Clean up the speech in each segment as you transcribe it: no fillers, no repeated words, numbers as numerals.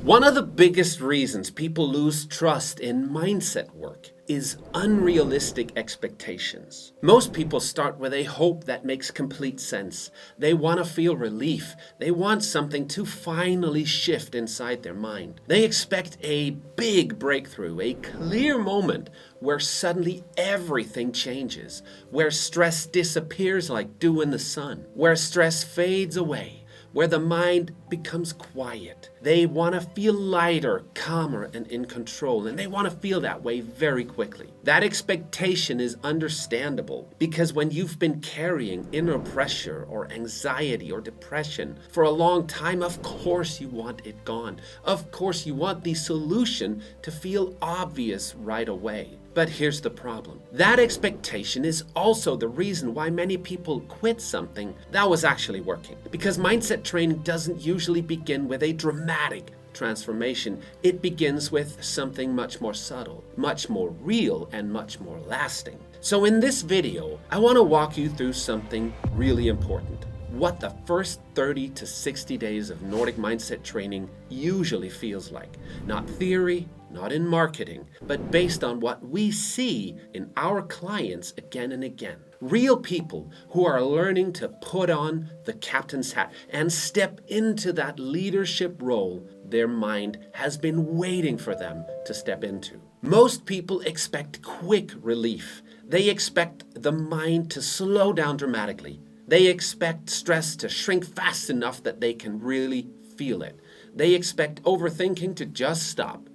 One of the biggest reasons people lose trust in mindset work is unrealistic expectations. Most people start with a hope that makes complete sense. They want to feel relief. They want something to finally shift inside their mind. They expect a big breakthrough, a clear moment where suddenly everything changes, where stress disappears like dew in the sun, where stress fades away, where the mind becomes quiet. They want to feel lighter, calmer, and in control, and they want to feel that way very quickly. That expectation is understandable because when you've been carrying inner pressure or anxiety or depression for a long time, of course you want it gone. Of course you want the solution to feel obvious right away. But here's the problem. That expectation is also the reason why many people quit something that was actually working. Because mindset training doesn't usually begin with a dramatic transformation. It begins with something much more subtle, much more real, and much more lasting. So in this video, I want to walk you through something really important. What the first 30 to 60 days of Nordic Mindset training usually feels like. Not theory, not in marketing, but based on what we see in our clients again and again. Real people who are learning to put on the captain's hat and step into that leadership role their mind has been waiting for them to step into. Most people expect quick relief. They expect the mind to slow down dramatically. They expect stress to shrink fast enough that they can really feel it. They expect overthinking to just stop.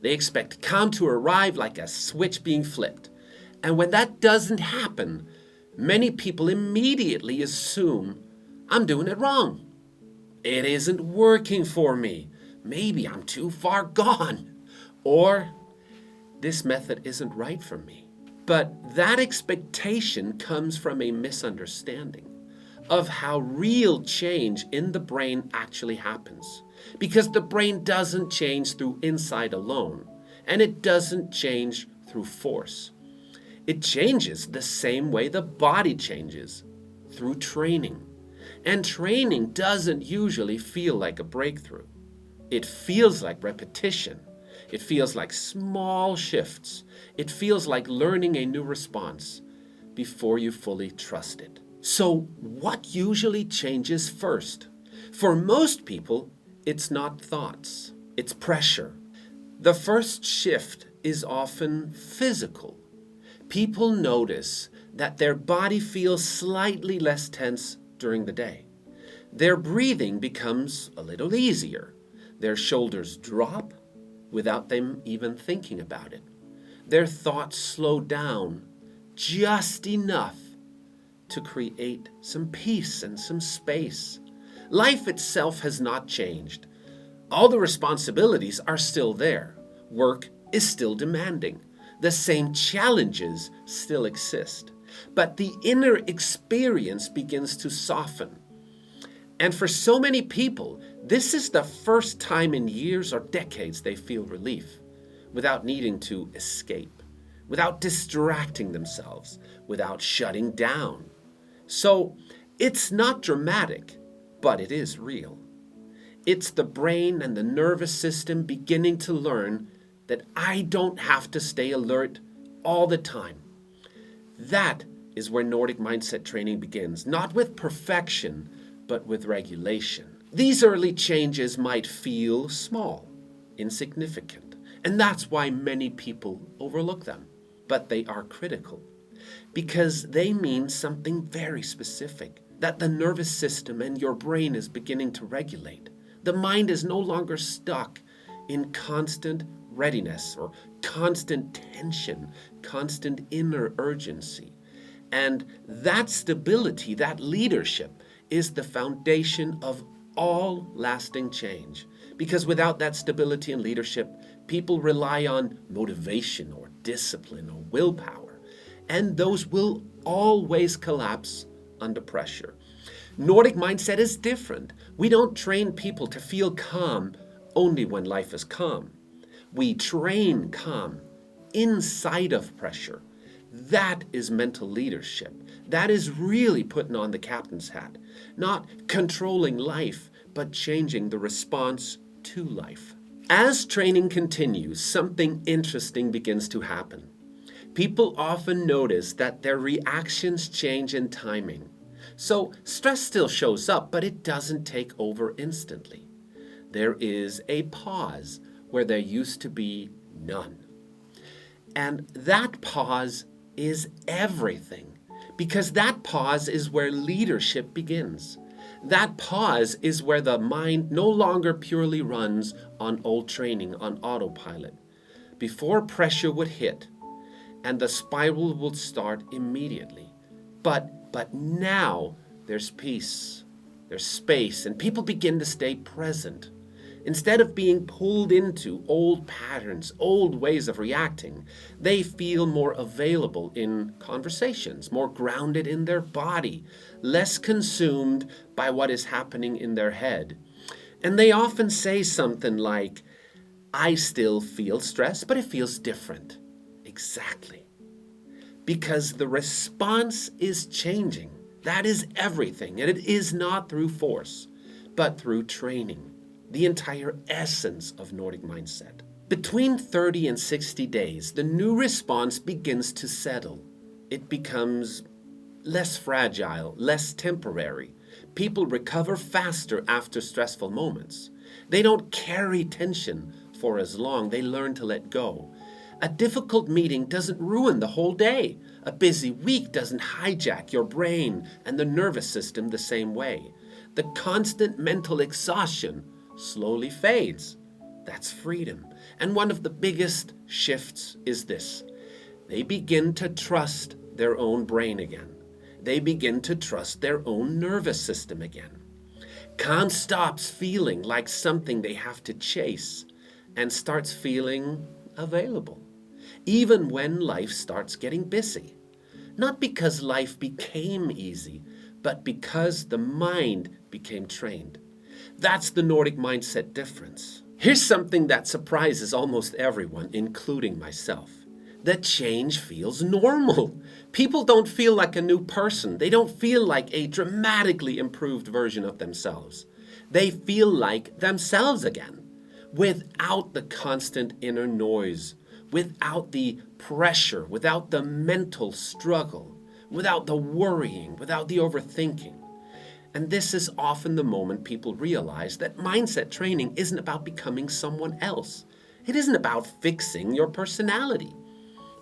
They expect calm to arrive like a switch being flipped. And when that doesn't happen, many people immediately assume, I'm doing it wrong. It isn't working for me. Maybe I'm too far gone. Or this method isn't right for me. But that expectation comes from a misunderstanding of how real change in the brain actually happens. Because the brain doesn't change through insight alone, and it doesn't change through force. It changes the same way the body changes, through training. And training doesn't usually feel like a breakthrough. It feels like repetition. It feels like small shifts. It feels like learning a new response before you fully trust it. So what usually changes first? For most people, it's not thoughts, it's pressure. The first shift is often physical. People notice that their body feels slightly less tense during the day. Their breathing becomes a little easier. Their shoulders drop without them even thinking about it. Their thoughts slow down just enough to create some peace and some space. Life itself has not changed. All the responsibilities are still there. Work is still demanding. The same challenges still exist. But the inner experience begins to soften. And for so many people, this is the first time in years or decades they feel relief, without needing to escape, without distracting themselves, without shutting down. So it's not dramatic, but it is real. It's the brain and the nervous system beginning to learn that I don't have to stay alert all the time. That is where Nordic Mindset training begins, not with perfection, but with regulation. These early changes might feel small, insignificant, and that's why many people overlook them. But they are critical because they mean something very specific, that the nervous system and your brain is beginning to regulate. The mind is no longer stuck in constant readiness or constant tension, constant inner urgency. And that stability, that leadership, is the foundation of all lasting change. Because without that stability and leadership, people rely on motivation or discipline or willpower. And those will always collapse under pressure. Nordic Mindset is different. We don't train people to feel calm only when life is calm. We train calm inside of pressure. That is mental leadership. That is really putting on the captain's hat. Not controlling life, but changing the response to life. As training continues, something interesting begins to happen. People often notice that their reactions change in timing. So stress still shows up, but it doesn't take over instantly. There is a pause where there used to be none. And that pause is everything, because that pause is where leadership begins. That pause is where the mind no longer purely runs on old training, on autopilot. Before, pressure would hit, and the spiral would start immediately. But now there's peace, there's space, and people begin to stay present. Instead of being pulled into old patterns, old ways of reacting, they feel more available in conversations, more grounded in their body, less consumed by what is happening in their head. And they often say something like, I still feel stress, but it feels different. Exactly. Because the response is changing. That is everything. And it is not through force, but through training. The entire essence of Nordic Mindset. Between 30 and 60 days, the new response begins to settle. It becomes less fragile, less temporary. People recover faster after stressful moments. They don't carry tension for as long. They learn to let go. A difficult meeting doesn't ruin the whole day. A busy week doesn't hijack your brain and the nervous system the same way. The constant mental exhaustion slowly fades. That's freedom. And one of the biggest shifts is this. They begin to trust their own brain again. They begin to trust their own nervous system again. Calm stops feeling like something they have to chase and starts feeling available, even when life starts getting busy. Not because life became easy, but because the mind became trained. That's the Nordic Mindset difference. Here's something that surprises almost everyone, including myself. That change feels normal. People don't feel like a new person. They don't feel like a dramatically improved version of themselves. They feel like themselves again, without the constant inner noise, without the pressure, without the mental struggle, without the worrying, without the overthinking. And this is often the moment people realize that mindset training isn't about becoming someone else. It isn't about fixing your personality.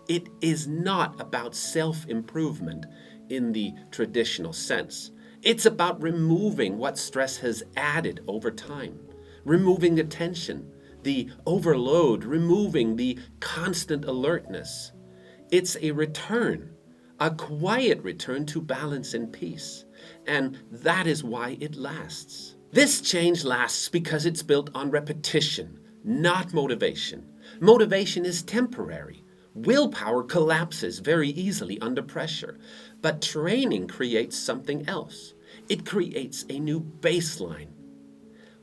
It is not about self-improvement in the traditional sense. It's about removing what stress has added over time, removing the tension, the overload, removing the constant alertness. It's a return, a quiet return to balance and peace. And that is why it lasts. This change lasts because it's built on repetition, not motivation. Motivation is temporary. Willpower collapses very easily under pressure. But training creates something else. It creates a new baseline.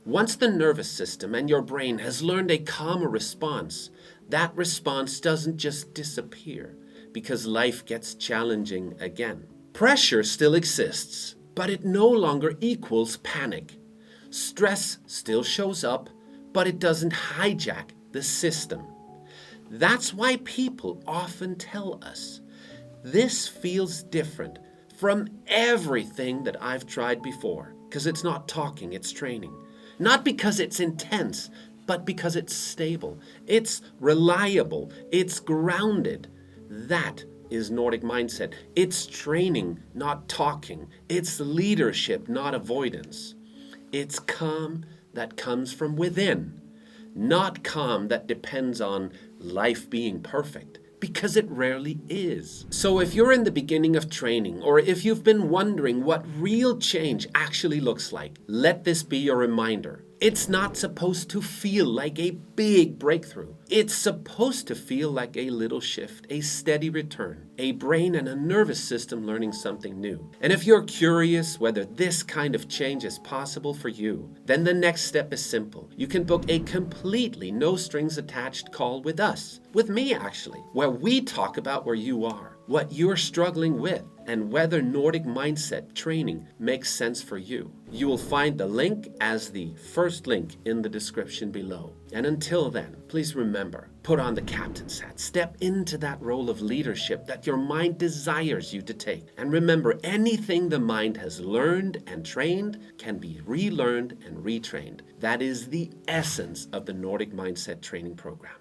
Once the nervous system and your brain has learned a calmer response, that response doesn't just disappear because life gets challenging again. Pressure still exists, but it no longer equals panic. Stress still shows up, but it doesn't hijack the system. That's why people often tell us, this feels different from everything that I've tried before, because it's not talking, it's training. Not because it's intense, but because it's stable, it's reliable, it's grounded. That is Nordic Mindset. It's training, not talking. It's leadership, not avoidance. It's calm that comes from within, not calm that depends on life being perfect, because it rarely is. So if you're in the beginning of training, or if you've been wondering what real change actually looks like, let this be your reminder. It's not supposed to feel like a big breakthrough. It's supposed to feel like a little shift, a steady return, a brain and a nervous system learning something new. And if you're curious whether this kind of change is possible for you, then the next step is simple. You can book a completely no strings attached call with us, with me actually, where we talk about where you are. what you're struggling with, and whether Nordic Mindset training makes sense for you. You will find the link as the first link in the description below. And until then, please remember, put on the captain's hat, step into that role of leadership that your mind desires you to take. And remember, anything the mind has learned and trained can be relearned and retrained. That is the essence of the Nordic Mindset training program.